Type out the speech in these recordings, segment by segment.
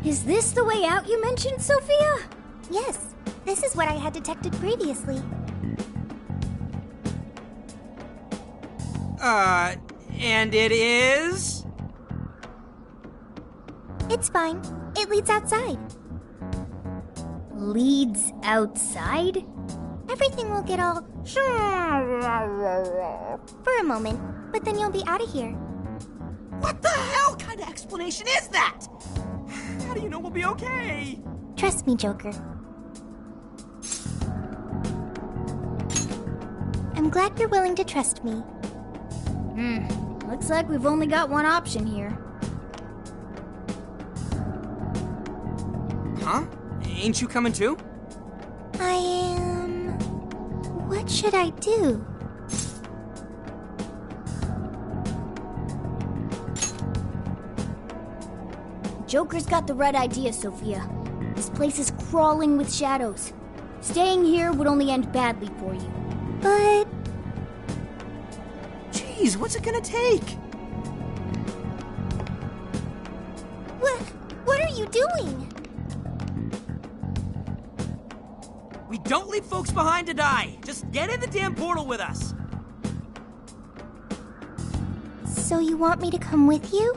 Is this the way out you mentioned, Sophia? Yes, this is what I had detected previously. And it is? It's fine. It leads outside. Leads outside? Everything will get all for a moment, but then you'll be out of here. What the hell kind of explanation is that? How do you know we'll be okay? Trust me, Joker. I'm glad you're willing to trust me. Looks like we've only got one option here. Huh? Ain't you coming too? I am... What should I do? Joker's got the right idea, Sophia. This place is crawling with shadows. Staying here would only end badly for you. But... Jeez, what's it gonna take? What are you doing? We don't leave folks behind to die. Just get in the damn portal with us. So you want me to come with you?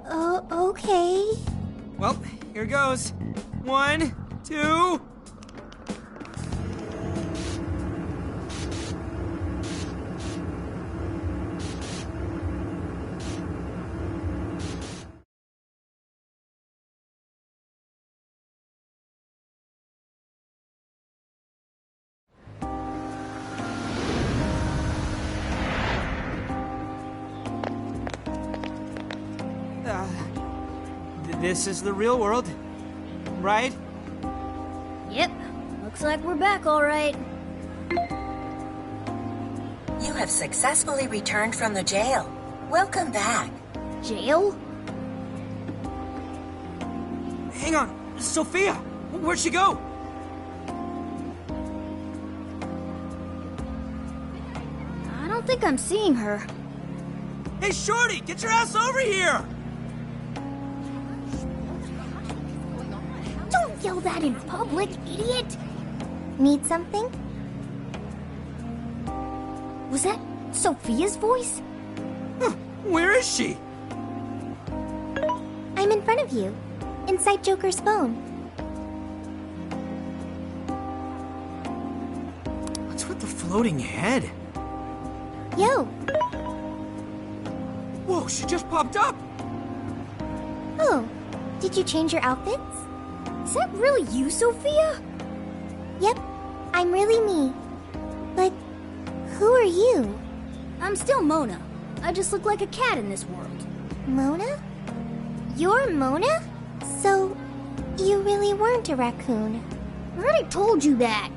Oh, okay. Well, here goes. 1, 2... This is the real world, right? Yep. Looks like we're back all right. You have successfully returned from the jail. Welcome back. Jail? Hang on. Sophia! Where'd she go? I don't think I'm seeing her. Hey, Shorty! Get your ass over here! Don't yell that in public, idiot! Need something? Was that Sophia's voice? Huh, where is she? I'm in front of you, inside Joker's phone. What's with the floating head? Yo! Whoa, she just popped up! Oh, did you change your outfits? Is that really you, Sophia? Yep, I'm really me. But who are you? I'm still Mona. I just look like a cat in this world. Mona? You're Mona? So, you really weren't a raccoon. I already told you that.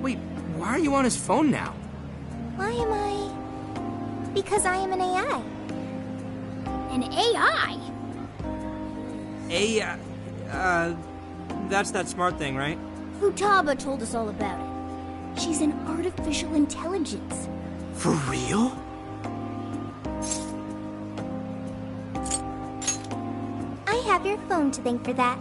Wait, why are you on his phone now? Why am I... Because I am an AI. An AI? That's that smart thing, right? Futaba told us all about it. She's an artificial intelligence. For real? I have your phone to thank for that.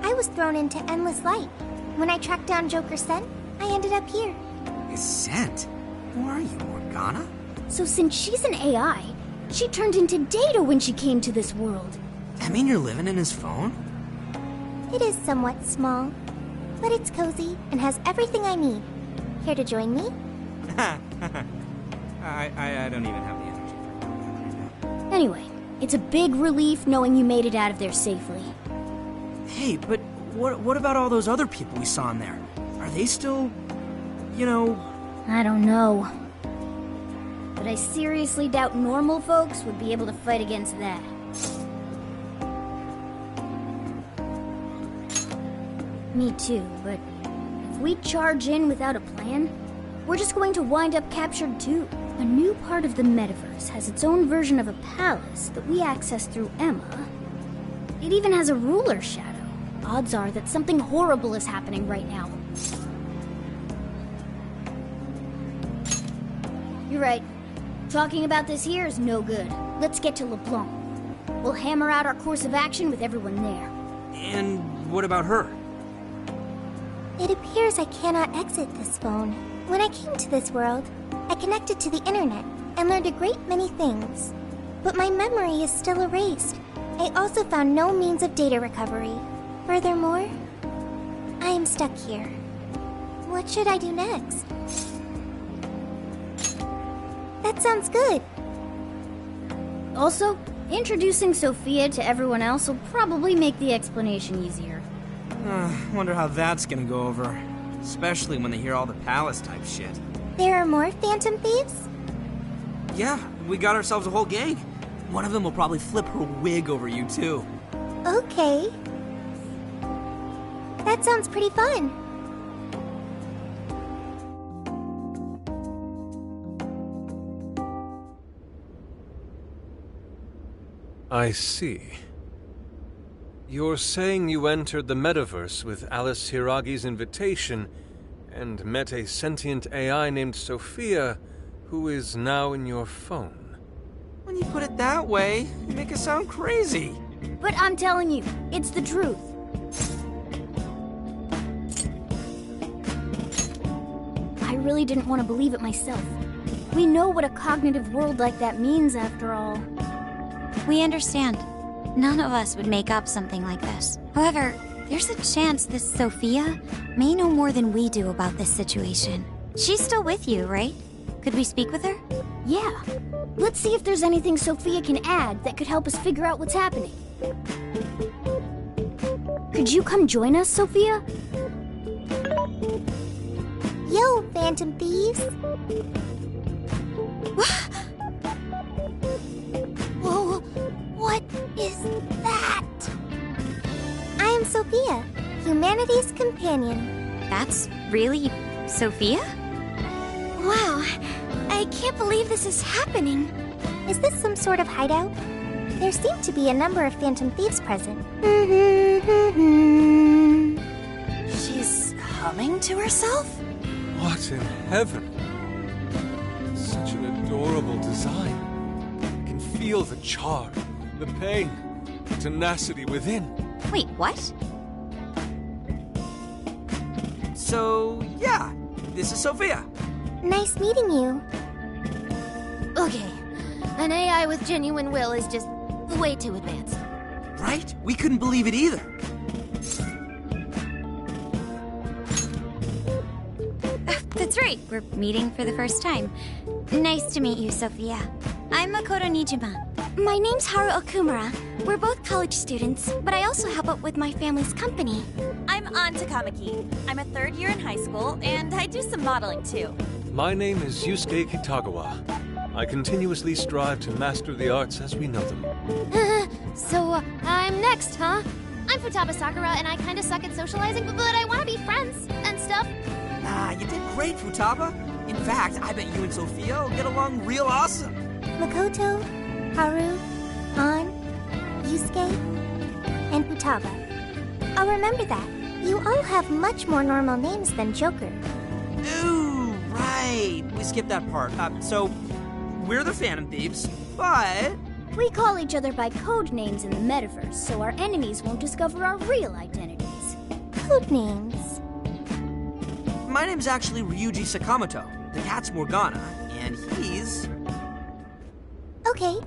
I was thrown into endless light. When I tracked down Joker's scent, I ended up here. His scent? Who are you, Morgana? So since she's an AI, she turned into Data when she came to this world. That mean you're living in his phone? It is somewhat small, but it's cozy and has everything I need. Care to join me? I don't even have the energy for that right now. Anyway, it's a big relief knowing you made it out of there safely. Hey, but what about all those other people we saw in there? Are they still, you know... I don't know. But I seriously doubt normal folks would be able to fight against that. Me too, but if we charge in without a plan, we're just going to wind up captured too. A new part of the metaverse has its own version of a palace that we access through Emma. It even has a ruler shadow. Odds are that something horrible is happening right now. You're right. Talking about this here is no good. Let's get to LeBlanc. We'll hammer out our course of action with everyone there. And what about her? It appears I cannot exit this phone. When I came to this world, I connected to the internet and learned a great many things. But my memory is still erased. I also found no means of data recovery. Furthermore, I am stuck here. What should I do next? That sounds good. Also, introducing Sophia to everyone else will probably make the explanation easier. Wonder how that's gonna go over. Especially when they hear all the palace type shit. There are more Phantom Thieves? Yeah, we got ourselves a whole gang. One of them will probably flip her wig over you too. Okay. That sounds pretty fun. I see. You're saying you entered the metaverse with Alice Hiragi's invitation and met a sentient AI named Sophia, who is now in your phone. When you put it that way, you make it sound crazy. But I'm telling you, it's the truth. I really didn't want to believe it myself. We know what a cognitive world like that means, after all. We understand. None of us would make up something like this. However, there's a chance this Sophia may know more than we do about this situation. She's still with you, right? Could we speak with her? Yeah. Let's see if there's anything Sophia can add that could help us figure out what's happening. Could you come join us, Sophia? Yo, Phantom Thieves! Whoa, what is that? I am Sophia, humanity's companion. That's really Sophia? Wow, I can't believe this is happening. Is this some sort of hideout? There seem to be a number of Phantom Thieves present. She's humming to herself? What in heaven? Such an adorable design. I can feel the charm, the pain, the tenacity within. Wait, what? So, yeah, this is Sophia. Nice meeting you. Okay, an AI with genuine will is just way too advanced. Right? We couldn't believe it either. That's right, we're meeting for the first time. Nice to meet you, Sophia. I'm Makoto Nijima. My name's Haru Okumura. We're both college students, but I also help out with my family's company. I'm An Takamaki. I'm a third year in high school, and I do some modeling too. My name is Yusuke Kitagawa. I continuously strive to master the arts as we know them. So, I'm next, huh? I'm Futaba Sakura, and I kinda suck at socializing, but I wanna be friends and stuff. Nah, you did great, Futaba. In fact, I bet you and Sophia will get along real awesome. Makoto, Haru, An, Yusuke, and Futaba. I'll remember that. You all have much more normal names than Joker. Ooh, right. We skipped that part. So, we're the Phantom Thieves, but... We call each other by code names in the metaverse, so our enemies won't discover our real identities. Code names? My name's actually Ryuji Sakamoto. The cat's Morgana, and he's... Okay,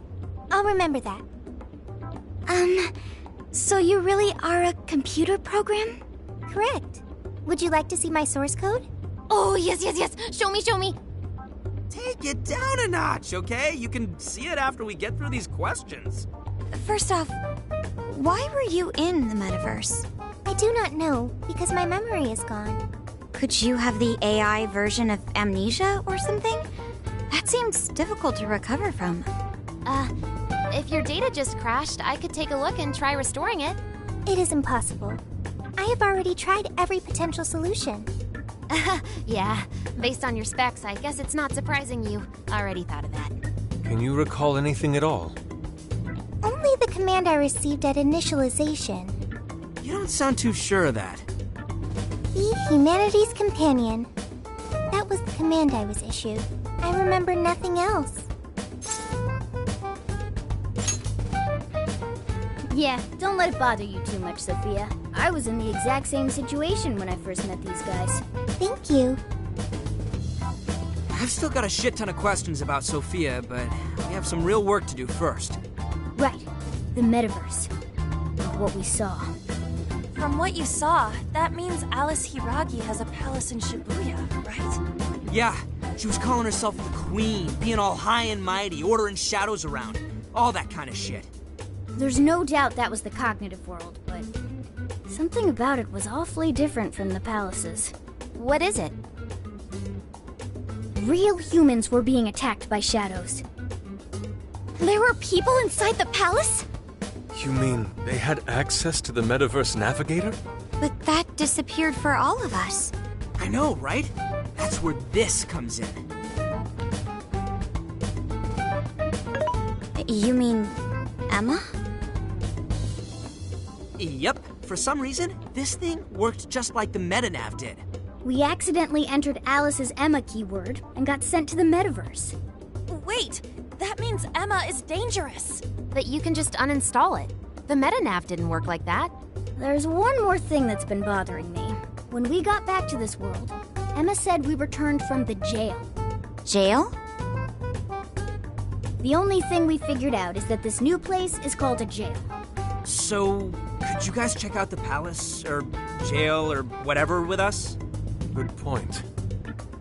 I'll remember that. So you really are a computer program? Correct. Would you like to see my source code? Oh, yes. Show me. Take it down a notch, okay? You can see it after we get through these questions. First off, why were you in the metaverse? I do not know, because my memory is gone. Could you have the AI version of amnesia or something? That seems difficult to recover from. If your data just crashed, I could take a look and try restoring it. It is impossible. I have already tried every potential solution. Yeah, based on your specs, I guess it's not surprising you already thought of that. Can you recall anything at all? Only the command I received at initialization. You don't sound too sure of that. Be humanity's companion. That was the command I was issued. I remember nothing else. Yeah, don't let it bother you too much, Sophia. I was in the exact same situation when I first met these guys. Thank you. I've still got a shit ton of questions about Sophia, but we have some real work to do first. Right. The metaverse. And what we saw. From what you saw, that means Alice Hiragi has a palace in Shibuya, right? Yeah, she was calling herself the Queen, being all high and mighty, ordering shadows around. All that kind of shit. There's no doubt that was the cognitive world, but something about it was awfully different from the palaces. What is it? Real humans were being attacked by shadows. There were people inside the palace? You mean they had access to the Metaverse Navigator? But that disappeared for all of us. I know, right? That's where this comes in. You mean Emma? Yep. For some reason, this thing worked just like the MetaNav did. We accidentally entered Alice's Emma keyword and got sent to the metaverse. Wait, that means Emma is dangerous. But you can just uninstall it. The MetaNav didn't work like that. There's one more thing that's been bothering me. When we got back to this world, Emma said we returned from the jail. Jail? The only thing we figured out is that this new place is called a jail. So, could you guys check out the palace, or jail, or whatever with us? Good point.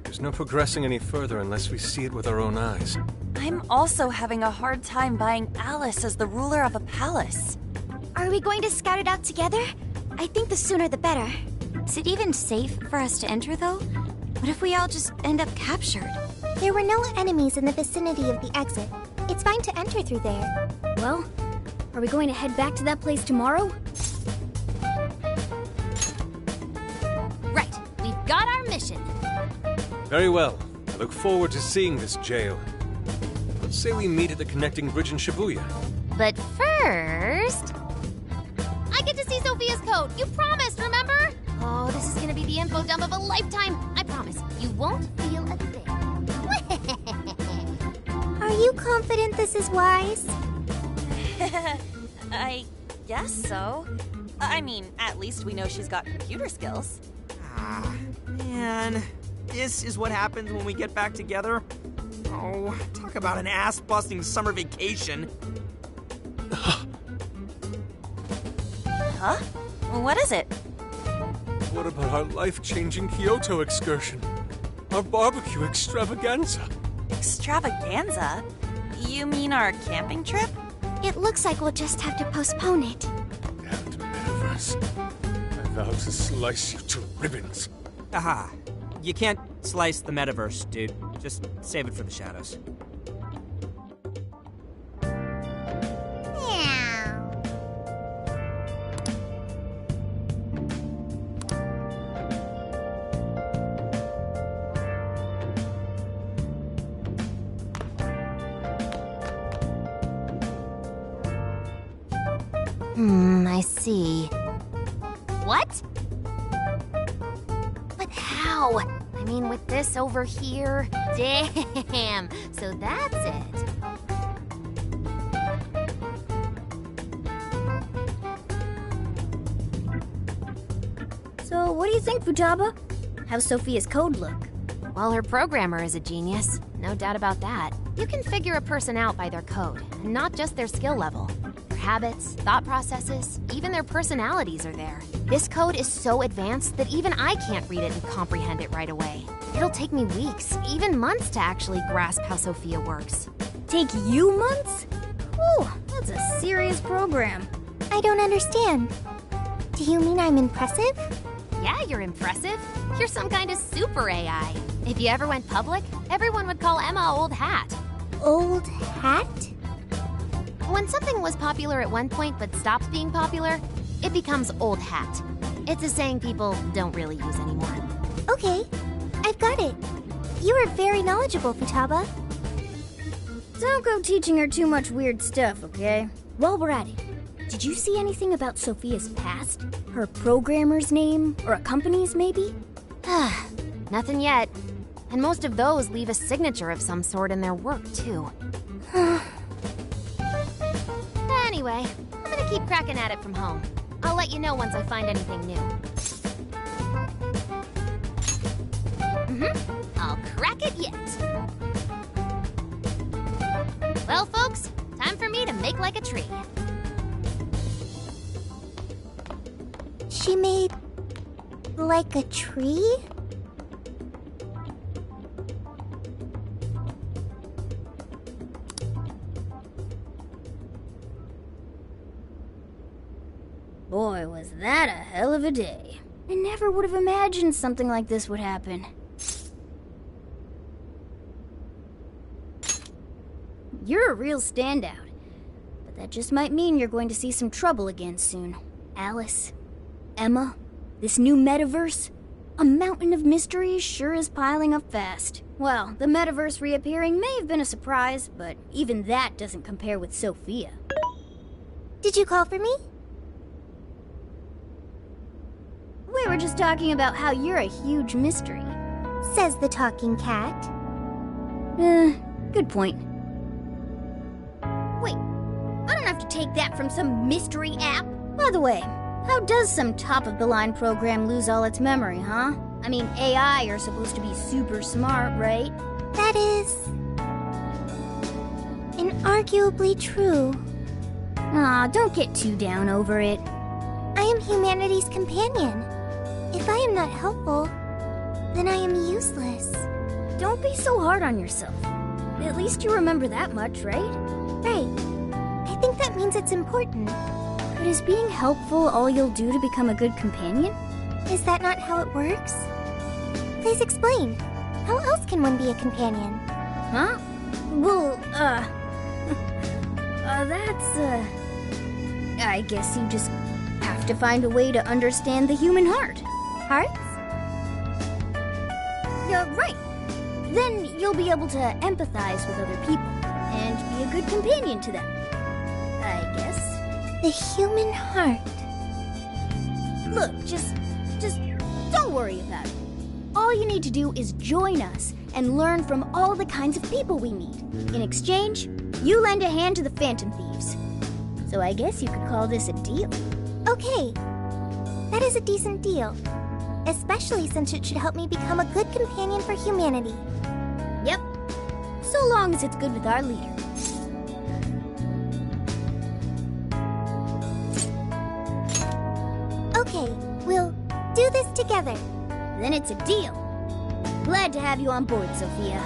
There's no progressing any further unless we see it with our own eyes. I'm also having a hard time buying Alice as the ruler of a palace. Are we going to scout it out together? I think the sooner the better. Is it even safe for us to enter, though? What if we all just end up captured? There were no enemies in the vicinity of the exit. It's fine to enter through there. Well, are we going to head back to that place tomorrow? Right, we've got our mission. Very well. I look forward to seeing this jail. Let's say we meet at the connecting bridge in Shibuya. But first... I get to see Sophia's code. You promised, remember? Oh, this is gonna be the info dump of a lifetime. I promise. You won't feel a thing. Are you confident this is wise? I guess so. I mean, at least we know she's got computer skills. Ah, man. This is what happens when we get back together? Oh, talk about an ass-busting summer vacation. Huh? What is it? What about our life-changing Kyoto excursion? Our barbecue extravaganza? Extravaganza? You mean our camping trip? It looks like we'll just have to postpone it. Damned metaverse. I vow to slice you to ribbons. Aha. You can't slice the metaverse, dude. Just save it for the shadows. I see. What? But how? I mean, with this over here? Damn! So that's it. So, what do you think, Futaba? How's Sophia's code look? Well, her programmer is a genius. No doubt about that. You can figure a person out by their code, and not just their skill level. Their habits, thought processes, even their personalities are there. This code is so advanced that even I can't read it and comprehend it right away. It'll take me weeks, even months to actually grasp how Sophia works. Take you months? Whew, that's a serious program. I don't understand. Do you mean I'm impressive? Yeah, you're impressive. You're some kind of super AI. If you ever went public, everyone would call Emma Old Hat. Old hat? When something was popular at one point but stops being popular, it becomes Old Hat. It's a saying people don't really use anymore. Okay, I've got it. You are very knowledgeable, Futaba. Don't go teaching her too much weird stuff, okay? While we're at it, did you see anything about Sophia's past? Her programmer's name? Or a company's, maybe? Nothing yet. And most of those leave a signature of some sort in their work, too. Anyway, I'm gonna keep cracking at it from home. I'll let you know once I find anything new. I'll crack it yet. Well, folks, time for me to make like a tree. She made... like a tree? Boy, was that a hell of a day. I never would have imagined something like this would happen. You're a real standout. But that just might mean you're going to see some trouble again soon. Alice, Emma, this new metaverse. A mountain of mysteries sure is piling up fast. Well, the metaverse reappearing may have been a surprise, but even that doesn't compare with Sophia. Did you call for me? We were just talking about how you're a huge mystery. Says the talking cat. Good point. Wait, I don't have to take that from some mystery app. By the way, how does some top-of-the-line program lose all its memory, huh? I mean, AI are supposed to be super smart, right? That is... inarguably true. Aw, don't get too down over it. I am humanity's companion. If I am not helpful, then I am useless. Don't be so hard on yourself. At least you remember that much, right? Right. I think that means it's important. But is being helpful all you'll do to become a good companion? Is that not how it works? Please explain. How else can one be a companion? Huh? Well, I guess you just have to find a way to understand the human heart. Hearts? Yeah, right. Then you'll be able to empathize with other people and be a good companion to them. I guess. The human heart. Look, just don't worry about it. All you need to do is join us and learn from all the kinds of people we meet. In exchange, you lend a hand to the Phantom Thieves. So I guess you could call this a deal. Okay. That is a decent deal. Especially since it should help me become a good companion for humanity. Yep. So long as it's good with our leader. Okay, we'll do this together. Then it's a deal. Glad to have you on board, Sophia.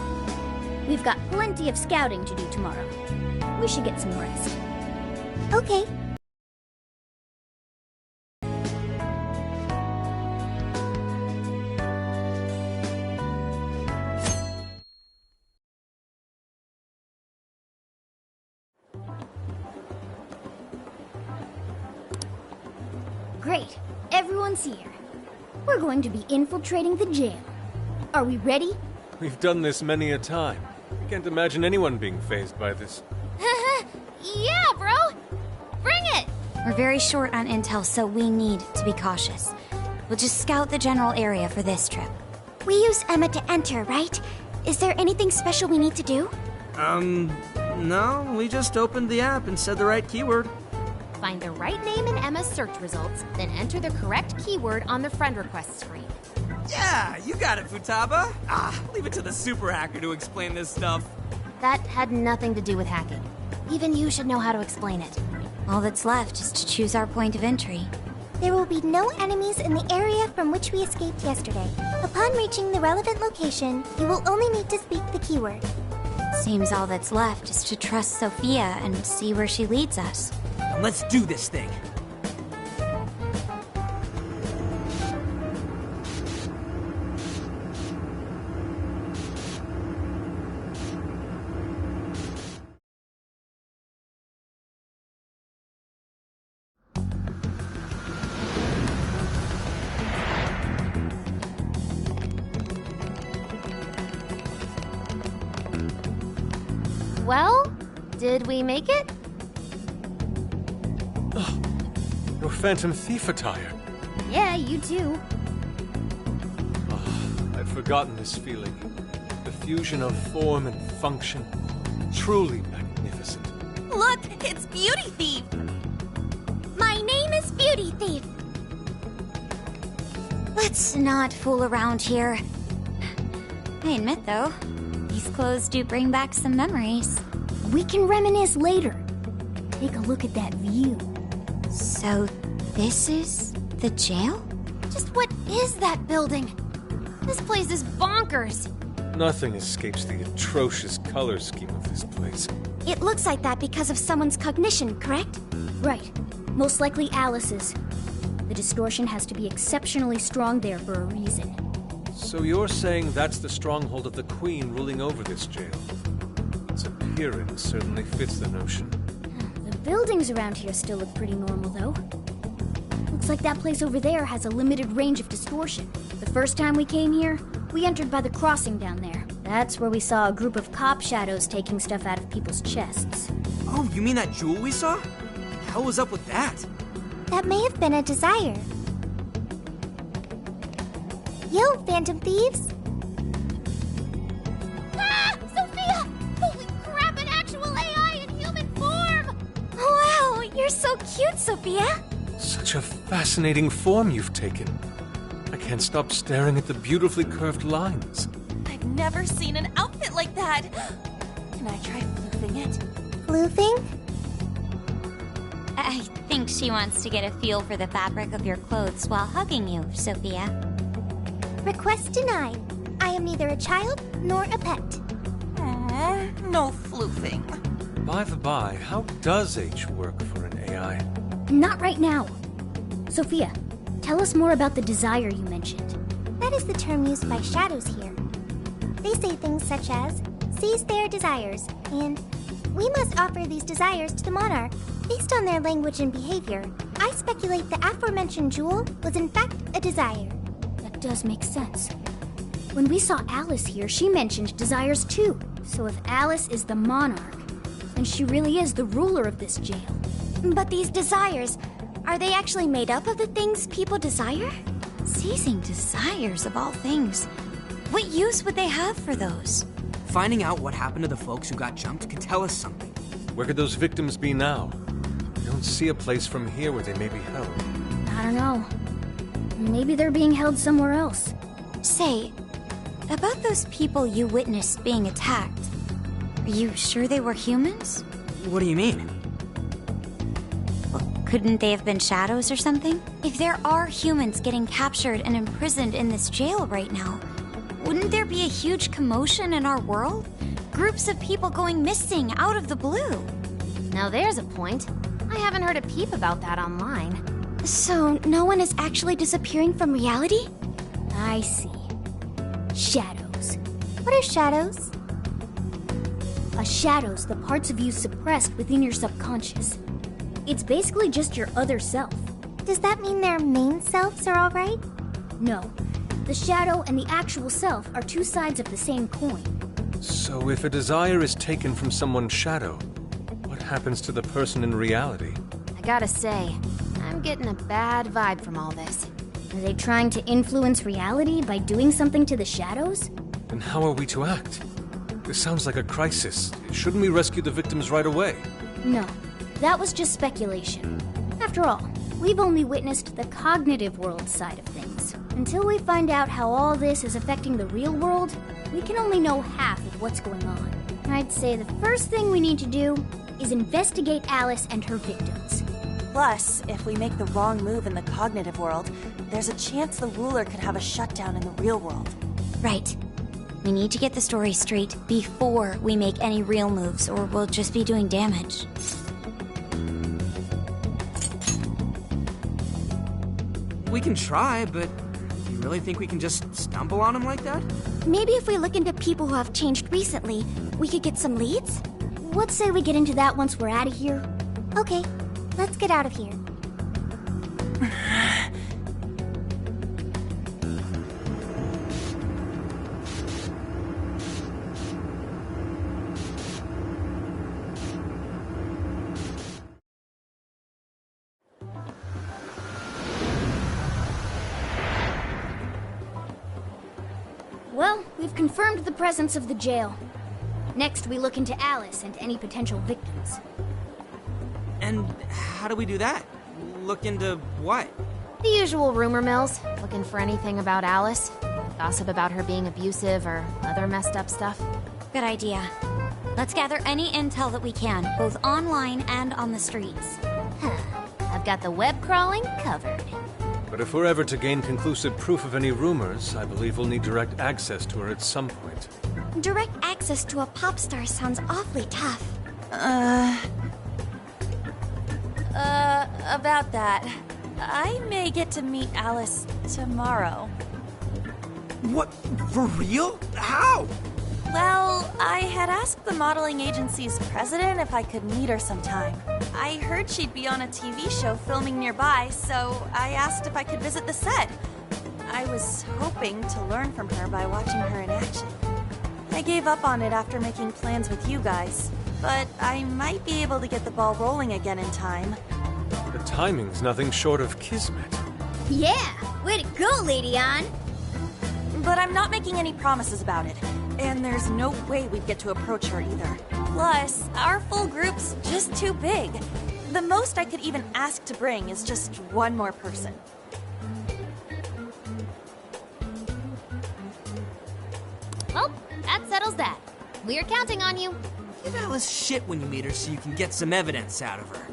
We've got plenty of scouting to do tomorrow. We should get some rest. Okay. Great. Everyone's here. We're going to be infiltrating the jail. Are we ready? We've done this many a time. I can't imagine anyone being fazed by this. Yeah, bro! Bring it! We're very short on intel, so we need to be cautious. We'll just scout the general area for this trip. We used Emma to enter, right? Is there anything special we need to do? No, we just opened the app and said the right keyword. Find the right name in Emma's search results, then enter the correct keyword on the friend request screen. Yeah, you got it, Futaba. Leave it to the super hacker to explain this stuff. That had nothing to do with hacking. Even you should know how to explain it. All that's left is to choose our point of entry. There will be no enemies in the area from which we escaped yesterday. Upon reaching the relevant location, you will only need to speak the keyword. Seems all that's left is to trust Sophia and see where she leads us. Let's do this thing. Well, did we make it? Your Phantom Thief attire. Yeah, you too. I'd forgotten this feeling. The fusion of form and function. Truly magnificent. Look, it's Beauty Thief! name is Beauty Thief. Let's not fool around here. I admit, though, these clothes do bring back some memories. We can reminisce later. Take a look at that view. So, this is the jail? Just what is that building? This place is bonkers. Nothing escapes the atrocious color scheme of this place. It looks like that because of someone's cognition, correct? Right. Most likely Alice's. The distortion has to be exceptionally strong there for a reason. So you're saying that's the stronghold of the Queen ruling over this jail? Its appearance certainly fits the notion. The buildings around here still look pretty normal, though. Looks like that place over there has a limited range of distortion. The first time we came here, we entered by the crossing down there. That's where we saw a group of cop shadows taking stuff out of people's chests. Oh, you mean that jewel we saw? Hell was up with that? That may have been a desire. Yo, Phantom Thieves! Ah! Sophia! Holy crap, an actual AI in human form! Wow, you're so cute, Sophia! Such a fascinating form you've taken. I can't stop staring at the beautifully curved lines. I've never seen an outfit like that. Can I try floofing it? Floofing? I think she wants to get a feel for the fabric of your clothes while hugging you, Sophia. Request denied. I am neither a child nor a pet. No floofing. By the by, how does H work for an AI? Not right now. Sophia, tell us more about the desire you mentioned. That is the term used by shadows here. They say things such as, seize their desires, and we must offer these desires to the monarch based on their language and behavior. I speculate the aforementioned jewel was in fact a desire. That does make sense. When we saw Alice here, she mentioned desires too. So if Alice is the monarch, then she really is the ruler of this jail. But these desires, are they actually made up of the things people desire? Seizing desires of all things. What use would they have for those? Finding out what happened to the folks who got jumped could tell us something. Where could those victims be now? I don't see a place from here where they may be held. I don't know. Maybe they're being held somewhere else. Say, about those people you witnessed being attacked, are you sure they were humans? What do you mean? Well, couldn't they have been shadows or something? If there are humans getting captured and imprisoned in this jail right now, wouldn't there be a huge commotion in our world? Groups of people going missing out of the blue. Now there's a point. I haven't heard a peep about that online. So, no one is actually disappearing from reality? I see. Shadows. What are shadows? A shadow's the parts of you suppressed within your subconscious. It's basically just your other self. Does that mean their main selves are alright? No. The shadow and the actual self are two sides of the same coin. So if a desire is taken from someone's shadow, what happens to the person in reality? I gotta say, I'm getting a bad vibe from all this. Are they trying to influence reality by doing something to the shadows? Then how are we to act? This sounds like a crisis. Shouldn't we rescue the victims right away? No, that was just speculation. After all, we've only witnessed the cognitive world side of things. Until we find out how all this is affecting the real world, we can only know half of what's going on. I'd say the first thing we need to do is investigate Alice and her victims. Plus, if we make the wrong move in the cognitive world, there's a chance the ruler could have a shutdown in the real world. Right. We need to get the story straight before we make any real moves, or we'll just be doing damage. We can try, but do you really think we can just stumble on him like that? Maybe if we look into people who have changed recently, we could get some leads? Let's say we get into that once we're out of here. Okay, let's get out of here. Well, we've confirmed the presence of the jail. Next, we look into Alice and any potential victims. And how do we do that? Look into what? The usual rumor mills, looking for anything about Alice. Gossip about her being abusive or other messed up stuff. Good idea. Let's gather any intel that we can, both online and on the streets. I've got the web crawling covered. But if we're ever to gain conclusive proof of any rumors, I believe we'll need direct access to her at some point. Direct access to a pop star sounds awfully tough. About that. I may get to meet Alice tomorrow. What? For real? How? Well, I had asked the modeling agency's president if I could meet her sometime. I heard she'd be on a TV show filming nearby, so I asked if I could visit the set. I was hoping to learn from her by watching her in action. I gave up on it after making plans with you guys, but I might be able to get the ball rolling again in time. The timing's nothing short of kismet. Yeah! Way to go, Lady Ann! But I'm not making any promises about it, and there's no way we'd get to approach her either. Plus, our full group's just too big. The most I could even ask to bring is just one more person. Well, that settles that. We're counting on you. Give Alice shit when you meet her so you can get some evidence out of her.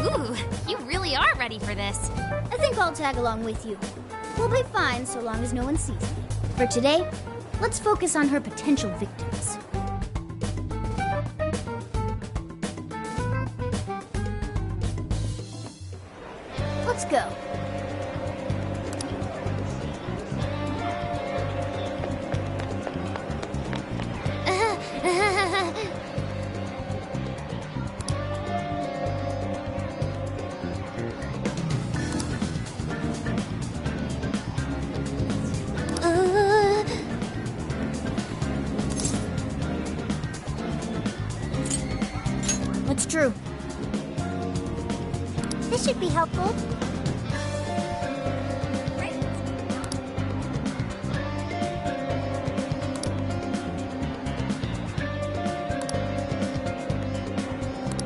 Ooh, you really are ready for this. I think I'll tag along with you. We'll be fine so long as no one sees me. For today, let's focus on her potential victims. Let's go. It's true. This should be helpful.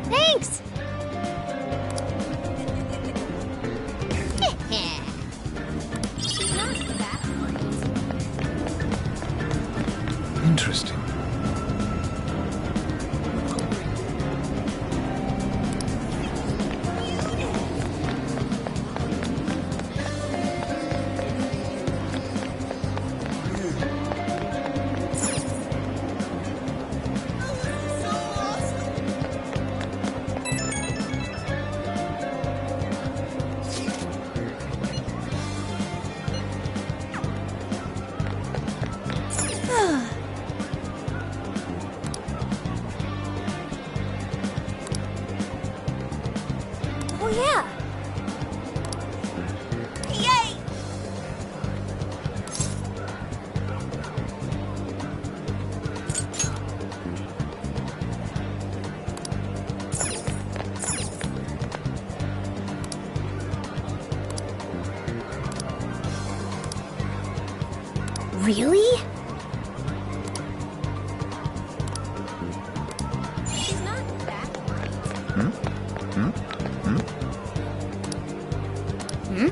Thanks! Interesting. Oh yeah! Yay! Really? She's not that bright. Hmm?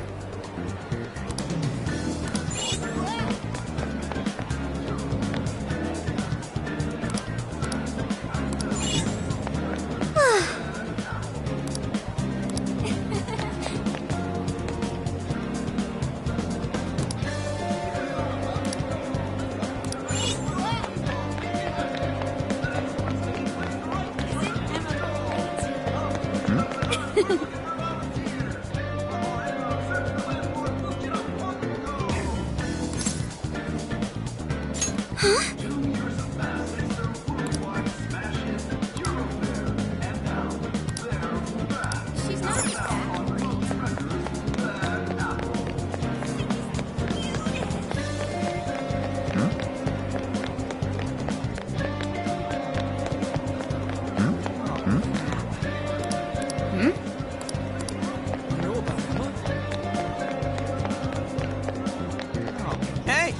Hey!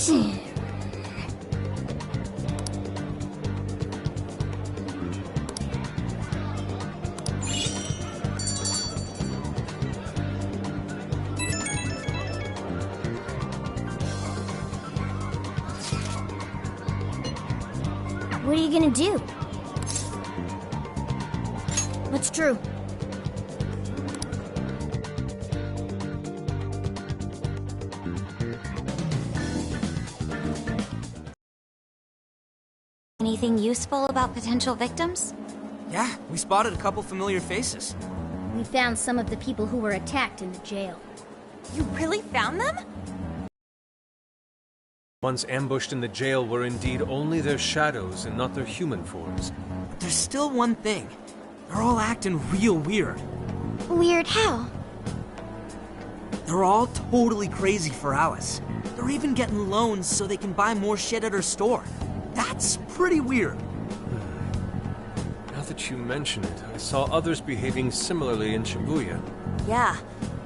What are you gonna do? What's true? Anything useful about potential victims? Yeah, we spotted a couple familiar faces. We found some of the people who were attacked in the jail. You really found them? Ones ambushed in the jail were indeed only their shadows and not their human forms. But there's still one thing. They're all acting real weird. Weird how? They're all totally crazy for Alice. They're even getting loans so they can buy more shit at her store. That's pretty weird. Now that you mention it, I saw others behaving similarly in Shibuya. Yeah,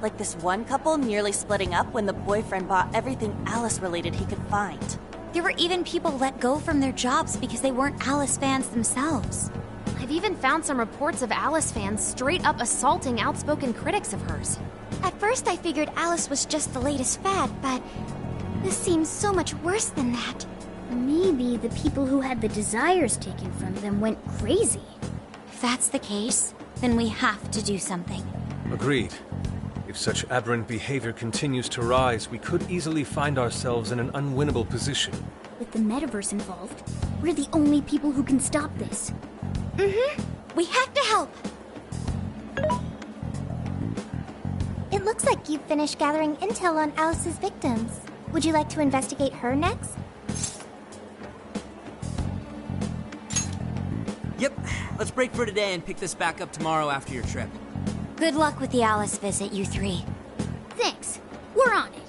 like this one couple nearly splitting up when the boyfriend bought everything Alice-related he could find. There were even people let go from their jobs because they weren't Alice fans themselves. I've even found some reports of Alice fans straight up assaulting outspoken critics of hers. At first I figured Alice was just the latest fad, but this seems so much worse than that. Maybe the people who had the desires taken from them went crazy. If that's the case, then we have to do something. Agreed. If such aberrant behavior continues to rise, we could easily find ourselves in an unwinnable position. With the metaverse involved, we're the only people who can stop this. We have to help! It looks like you've finished gathering intel on Alice's victims. Would you like to investigate her next? Yep, let's break for today and pick this back up tomorrow after your trip. Good luck with the Alice visit, you three. Thanks. We're on it.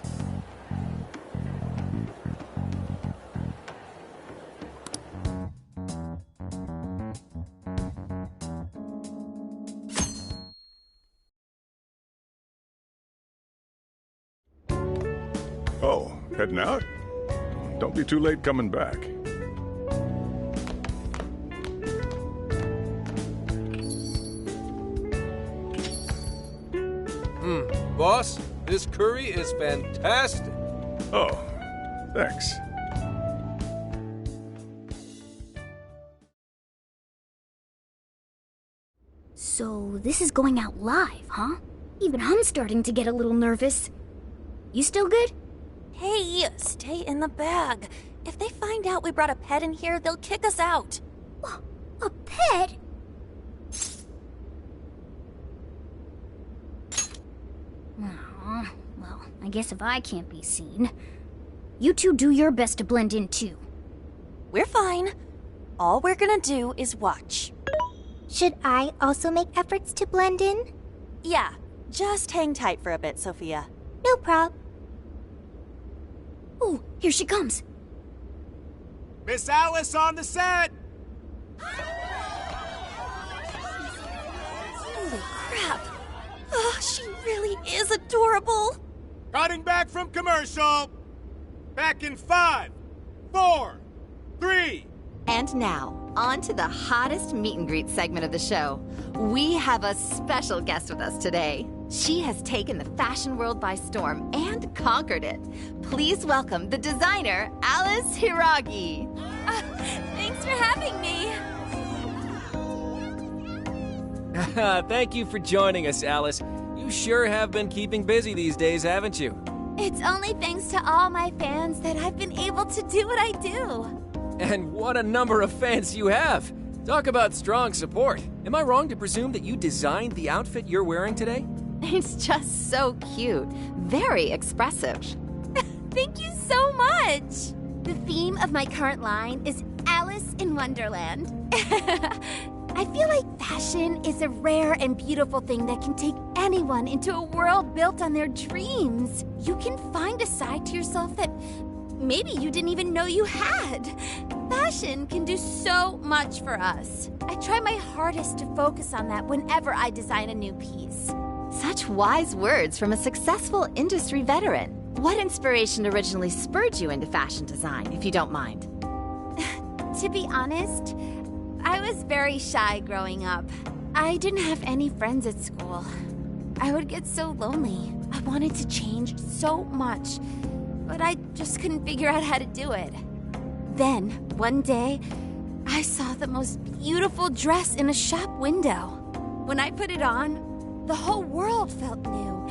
Oh, heading out? Don't be too late coming back. Boss, this curry is fantastic. Oh, thanks. So this is going out live, huh? Even I'm starting to get a little nervous. You still good? Hey, stay in the bag. If they find out we brought a pet in here, they'll kick us out. A pet? Aw, well, I guess if I can't be seen, you two do your best to blend in too. We're fine. All we're gonna do is watch. Should I also make efforts to blend in? Yeah, just hang tight for a bit, Sophia. No prob. Oh, here she comes. Miss Alice on the set! Holy crap! Oh, she really is adorable! Cutting back from commercial! Back in 5, 4, 3... And now, on to the hottest meet and greet segment of the show. We have a special guest with us today. She has taken the fashion world by storm and conquered it. Please welcome the designer, Alice Hiragi. Thanks for having me. Thank you for joining us, Alice. You sure have been keeping busy these days, haven't you? It's only thanks to all my fans that I've been able to do what I do. And what a number of fans you have. Talk about strong support. Am I wrong to presume that you designed the outfit you're wearing today? It's just so cute. Very expressive. Thank you so much. The theme of my current line is Alice in Wonderland. I feel like fashion is a rare and beautiful thing that can take anyone into a world built on their dreams. You can find a side to yourself that maybe you didn't even know you had. Fashion can do so much for us. I try my hardest to focus on that whenever I design a new piece. Such wise words from a successful industry veteran. What inspiration originally spurred you into fashion design, if you don't mind? To be honest, I was very shy growing up. I didn't have any friends at school. I would get so lonely. I wanted to change so much, but I just couldn't figure out how to do it. Then, one day, I saw the most beautiful dress in a shop window. When I put it on, the whole world felt new.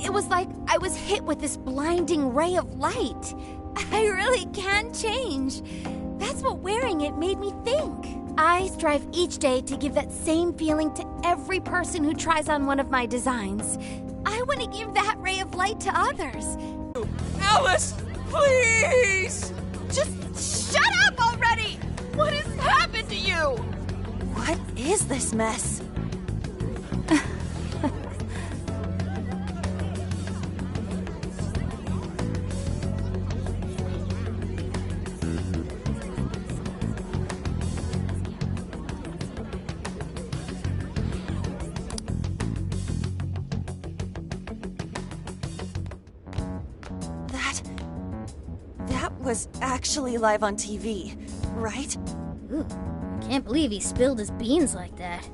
It was like I was hit with this blinding ray of light. I really can change. That's what wearing it made me think. I strive each day to give that same feeling to every person who tries on one of my designs. I want to give that ray of light to others. Alice, please! Just shut up already! What has happened to you? What is this mess? That was actually live on TV, right? Ooh, can't believe he spilled his beans like that.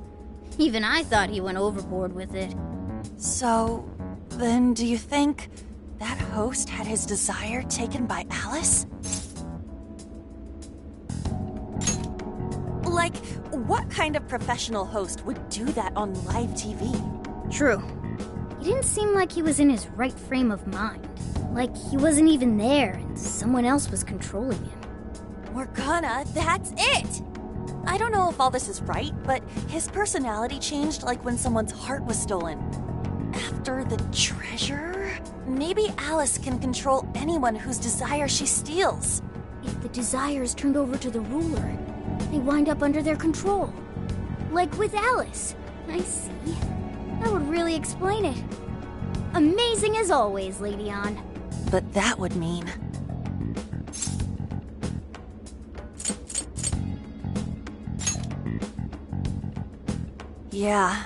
Even I thought he went overboard with it. So, then do you think that host had his desire taken by Alice? Like, what kind of professional host would do that on live TV? True. He didn't seem like he was in his right frame of mind. Like he wasn't even there and someone else was controlling him. Morgana, that's it! I don't know if all this is right, but his personality changed like when someone's heart was stolen. After the treasure? Maybe Alice can control anyone whose desire she steals. If the desire is turned over to the ruler, they wind up under their control. Like with Alice. I see. That would really explain it. Amazing as always, Lady Ann. But that would mean... Yeah,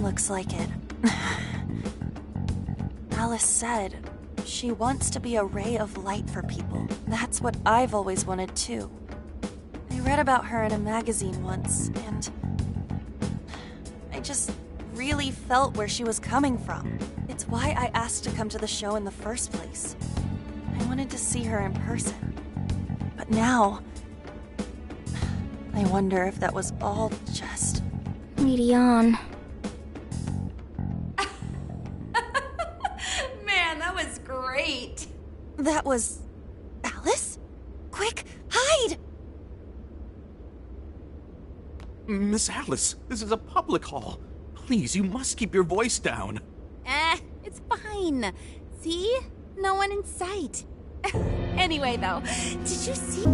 looks like it. Alice said she wants to be a ray of light for people. That's what I've always wanted too. I read about her in a magazine once, and I just really felt where she was coming from. It's why I asked to come to the show in the first place. I wanted to see her in person. But now, I wonder if that was all just... Lady Ann. Man, that was great. That was... Alice? Quick, hide! Miss Alice, this is a public hall. Please, you must keep your voice down. It's fine. See? No one in sight. Anyway, though, did you see...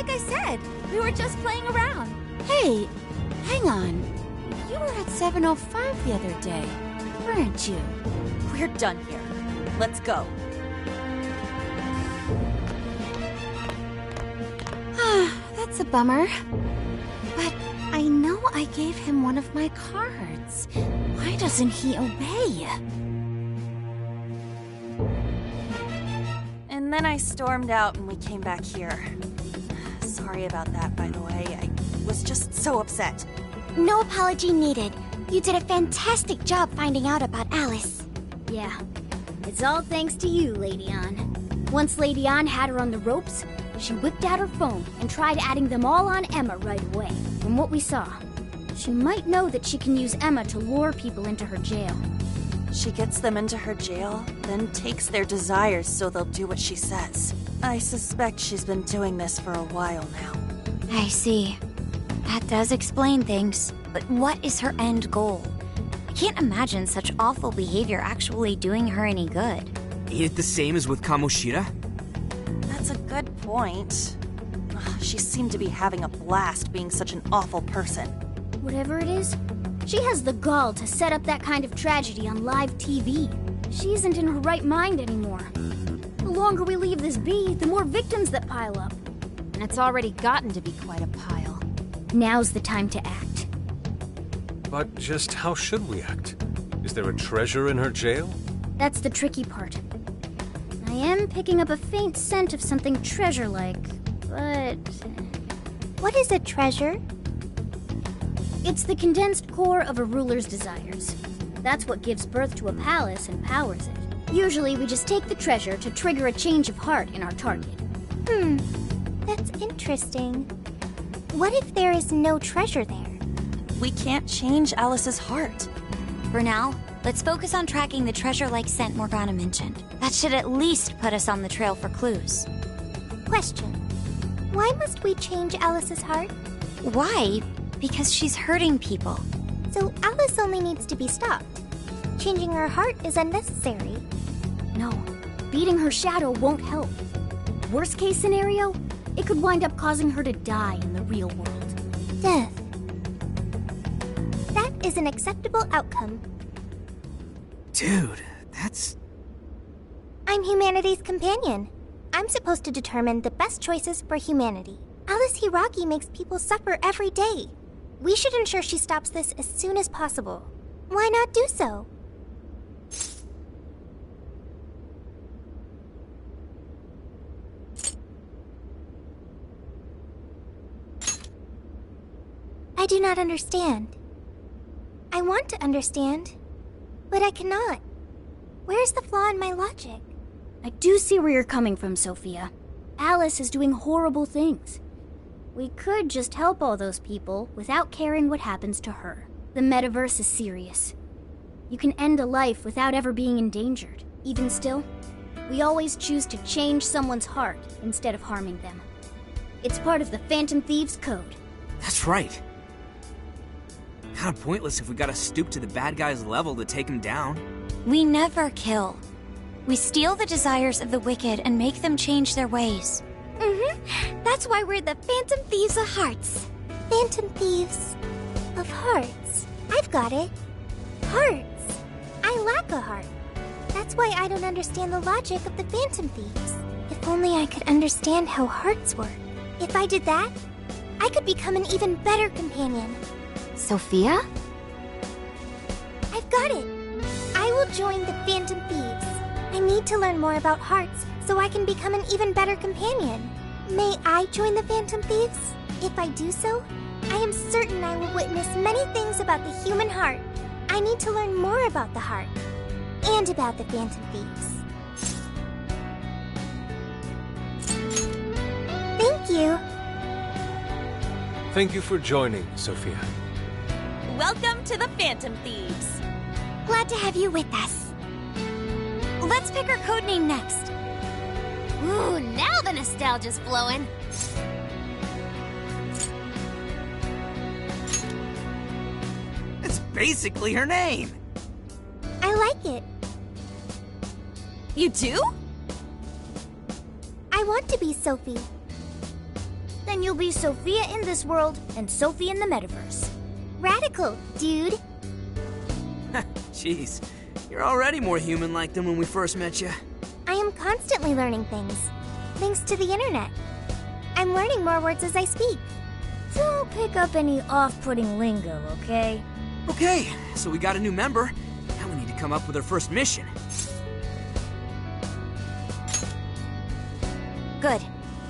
like I said, we were just playing around. Hey, hang on. You were at 7:05 the other day, weren't you? We're done here. Let's go. That's a bummer. But I know I gave him one of my cards. Why doesn't he obey? And then I stormed out and we came back here. Sorry about that, by the way. I was just so upset. No apology needed. You did a fantastic job finding out about Alice. Yeah, it's all thanks to you, Lady Ann. Once Lady Ann had her on the ropes, she whipped out her phone and tried adding them all on Emma right away. From what we saw, she might know that she can use Emma to lure people into her jail. She gets them into her jail, then takes their desires so they'll do what she says. I suspect she's been doing this for a while now. I see. That does explain things. But what is her end goal? I can't imagine such awful behavior actually doing her any good. Ain't it the same as with Kamoshida? That's a good point. She seemed to be having a blast being such an awful person. Whatever it is, she has the gall to set up that kind of tragedy on live TV. She isn't in her right mind anymore. The longer we leave this be, the more victims that pile up. And it's already gotten to be quite a pile. Now's the time to act. But just how should we act? Is there a treasure in her jail? That's the tricky part. I am picking up a faint scent of something treasure-like, but... What is a treasure? It's the condensed core of a ruler's desires. That's what gives birth to a palace and powers it. Usually we just take the treasure to trigger a change of heart in our target. That's interesting. What if there is no treasure there? We can't change Alice's heart. For now, let's focus on tracking the treasure-like scent Morgana mentioned. That should at least put us on the trail for clues. Question. Why must we change Alice's heart? Why? Because she's hurting people. So Alice only needs to be stopped. Changing her heart is unnecessary. No, beating her shadow won't help. Worst case scenario, it could wind up causing her to die in the real world. Death. That is an acceptable outcome. Dude, that's... I'm humanity's companion. I'm supposed to determine the best choices for humanity. Alice Hiragi makes people suffer every day. We should ensure she stops this as soon as possible. Why not do so? I do not understand. I want to understand, but I cannot. Where's the flaw in my logic? I do see where you're coming from, Sophia. Alice is doing horrible things. We could just help all those people without caring what happens to her. The metaverse is serious. You can end a life without ever being endangered. Even still, we always choose to change someone's heart instead of harming them. It's part of the Phantom Thieves' code. That's right. Kinda pointless if we gotta stoop to the bad guy's level to take him down. We never kill. We steal the desires of the wicked and make them change their ways. That's why we're the Phantom Thieves of Hearts. Phantom Thieves of Hearts. I've got it. Hearts. I lack a heart. That's why I don't understand the logic of the Phantom Thieves. If only I could understand how hearts work. If I did that, I could become an even better companion. Sophia? I've got it. I will join the Phantom Thieves. I need to learn more about hearts so I can become an even better companion. May I join the Phantom Thieves? If I do so, I am certain I will witness many things about the human heart. I need to learn more about the heart and about the Phantom Thieves. Thank you. Thank you for joining, Sophia. Welcome to the Phantom Thieves. Glad to have you with us. Let's pick our codename next. Ooh, now the nostalgia's flowing. It's basically her name. I like it. You do? I want to be Sophie. Then you'll be Sophia in this world and Sophie in the metaverse. Radical, dude. Jeez, you're already more human-like than when we first met you. I am constantly learning things. Thanks to the internet. I'm learning more words as I speak. Don't pick up any off-putting lingo, okay? Okay, so we got a new member. Now we need to come up with our first mission. Good.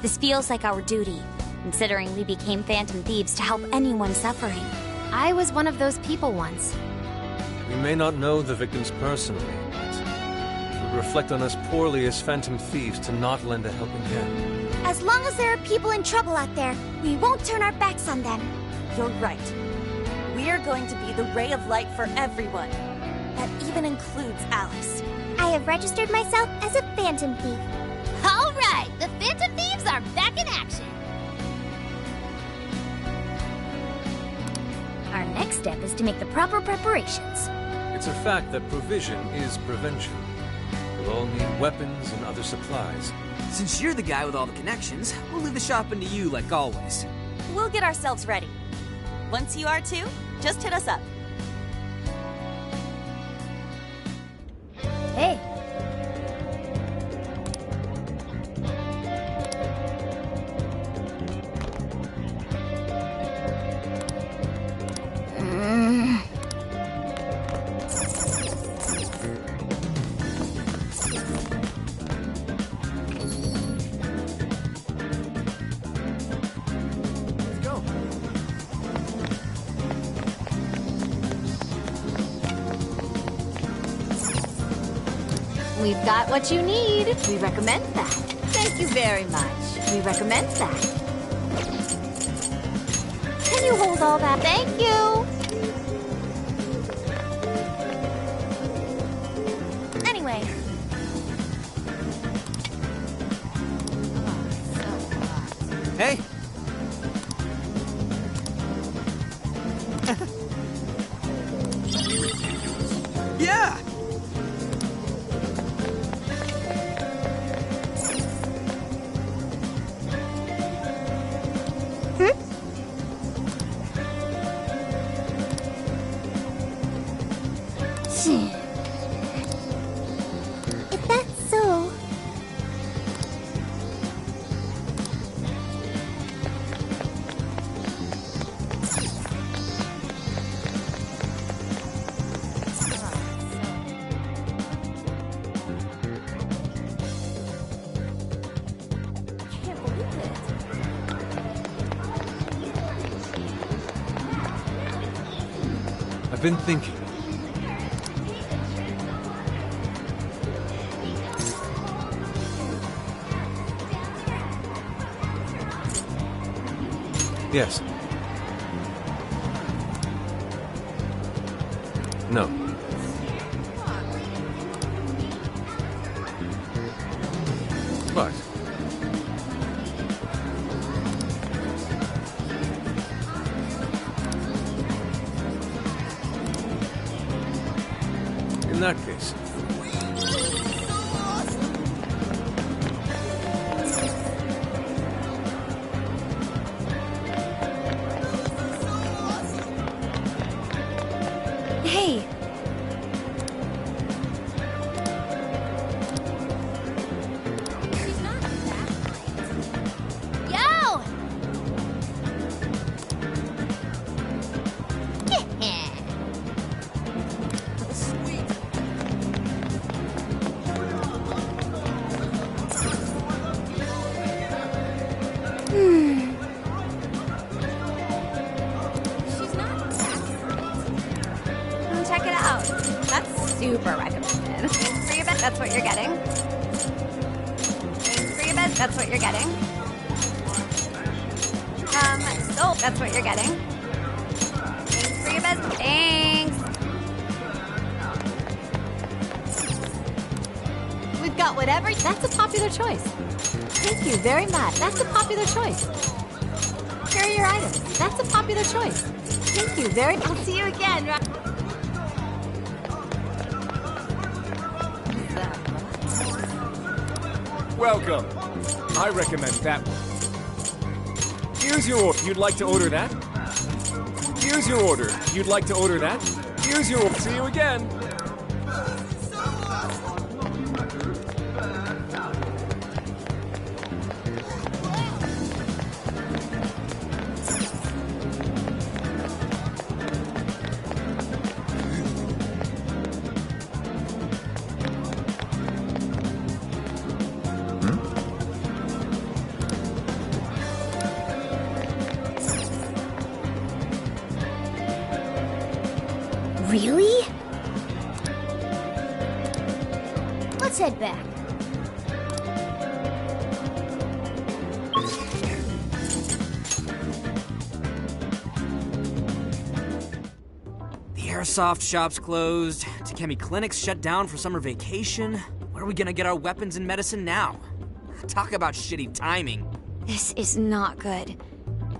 This feels like our duty, considering we became Phantom Thieves to help anyone suffering. I was one of those people once. We may not know the victims personally, but it would reflect on us poorly as Phantom Thieves to not lend a helping hand. As long as there are people in trouble out there, we won't turn our backs on them. You're right. We are going to be the ray of light for everyone. That even includes Alice. I have registered myself as a Phantom Thief. All right, the Phantom Thieves are back in action. Our next step is to make the proper preparations. It's a fact that provision is prevention. We'll all need weapons and other supplies. Since you're the guy with all the connections, we'll leave the shopping to you like always. We'll get ourselves ready. Once you are too, just hit us up. Hey. We've got what you need. We recommend that. Thank you very much. We recommend that. Can you hold all that? Thank you. Anyway. Hey. Yeah. If that's so... I've been thinking. Yes. No. But in that case, Hey, Yo! check it out. That's super recommended. Thanks for your bet. That's what you're getting. Thanks for your bet. That's what you're getting. So that's what you're getting. Thanks for your bet. Thanks. We've got whatever. That's a popular choice. Thank you very much. That's a popular choice. Here are your items. That's a popular choice. Thank you very much. I'll see you again. Welcome. I recommend that one. Here's your order. You'd like to order that? Here's your order. You'd like to order that? Here's your order. See you again. Really? Let's head back. The airsoft shop's closed. Takemi Clinic's shut down for summer vacation. Where are we gonna get our weapons and medicine now? Talk about shitty timing. This is not good.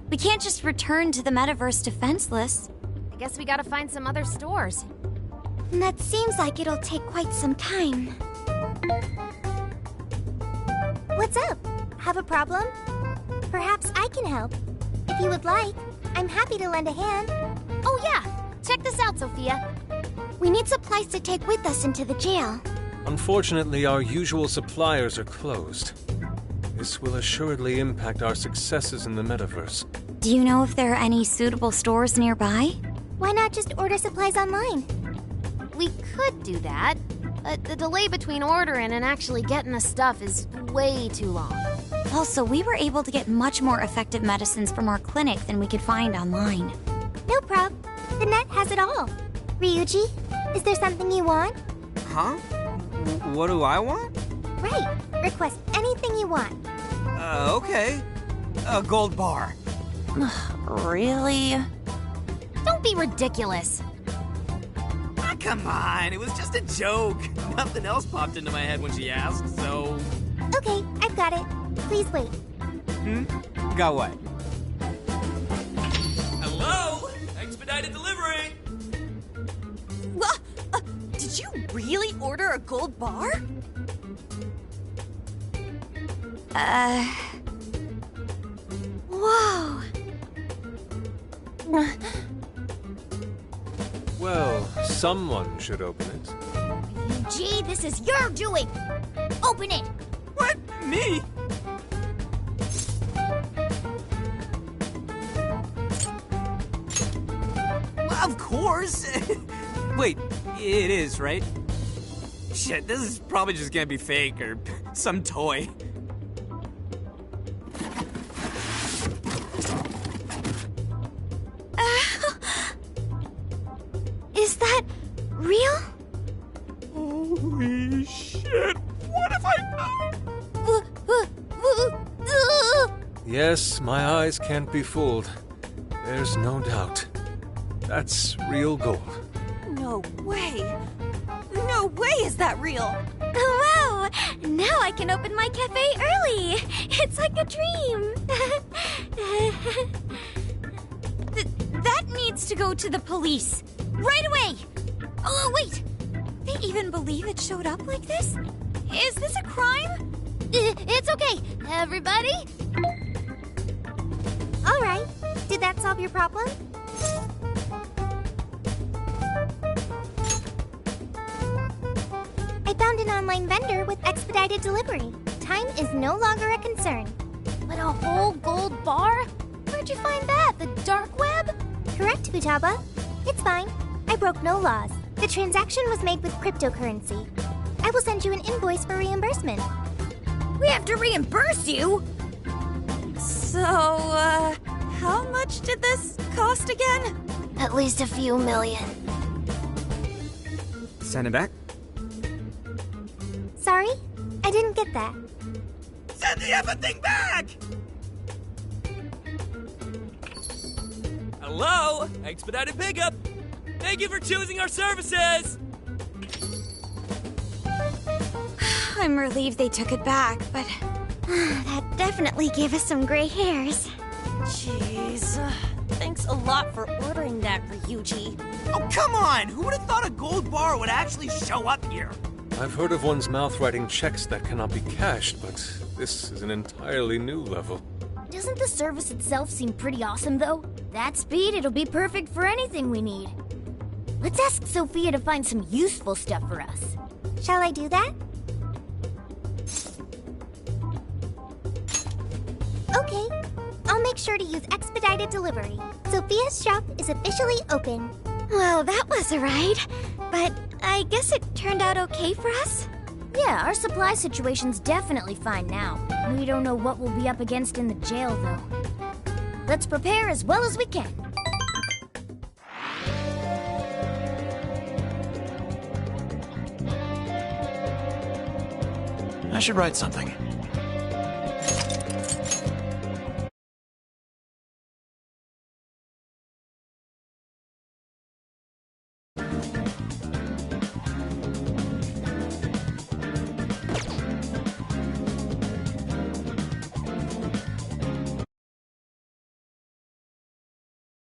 We can't just return to the metaverse defenseless. I guess we gotta find some other stores. That seems like it'll take quite some time. What's up? Have a problem? Perhaps I can help. If you would like, I'm happy to lend a hand. Oh yeah! Check this out, Sophia. We need supplies to take with us into the jail. Unfortunately, our usual suppliers are closed. This will assuredly impact our successes in the metaverse. Do you know if there are any suitable stores nearby? Why not just order supplies online? We could do that, but the delay between ordering and actually getting the stuff is way too long. Also, we were able to get much more effective medicines from our clinic than we could find online. No prob. The net has it all. Ryuji, is there something you want? Huh? What do I want? Right. Request anything you want. Okay. A gold bar. Really? Don't be ridiculous. Ah, come on, it was just a joke. Nothing else popped into my head when she asked, so... Okay, I've got it. Please wait. Got what? Hello? Expedited delivery! What? Did you really order a gold bar? Whoa! Well, someone should open it. Gee, this is your doing! Open it! What? Me? Well, of course. Wait, it is, right? Shit, this is probably just gonna be fake or some toy. Is that real? Holy shit, what have I done? Yes, my eyes can't be fooled. There's no doubt. That's real gold. No way. No way is that real. Wow! Now I can open my cafe early! It's like a dream! That needs to go to the police! Right away! Oh, wait! They even believe it showed up like this? Is this a crime? It's okay, everybody! Alright. Did that solve your problem? I found an online vendor with expedited delivery. Time is no longer a concern. But a whole gold bar? Where'd you find that? The dark web? Correct, Futaba. It's fine. I broke no laws. The transaction was made with cryptocurrency. I will send you an invoice for reimbursement. We have to reimburse you? So, how much did this cost again? At least a few million. Send it back. Sorry? I didn't get that. Send the effing thing back! Hello? Expedited pickup! Thank you for choosing our services! I'm relieved they took it back, but that definitely gave us some gray hairs. Jeez. Thanks a lot for ordering that, Ryuji. Oh, come on! Who would have thought a gold bar would actually show up here? I've heard of one's mouth writing checks that cannot be cashed, but this is an entirely new level. Doesn't the service itself seem pretty awesome, though? That speed, it'll be perfect for anything we need. Let's ask Sophia to find some useful stuff for us. Shall I do that? Okay. I'll make sure to use expedited delivery. Sophia's shop is officially open. Well, that was a ride. But I guess it turned out okay for us? Yeah, our supply situation's definitely fine now. We don't know what we'll be up against in the jail, though. Let's prepare as well as we can. I should write something.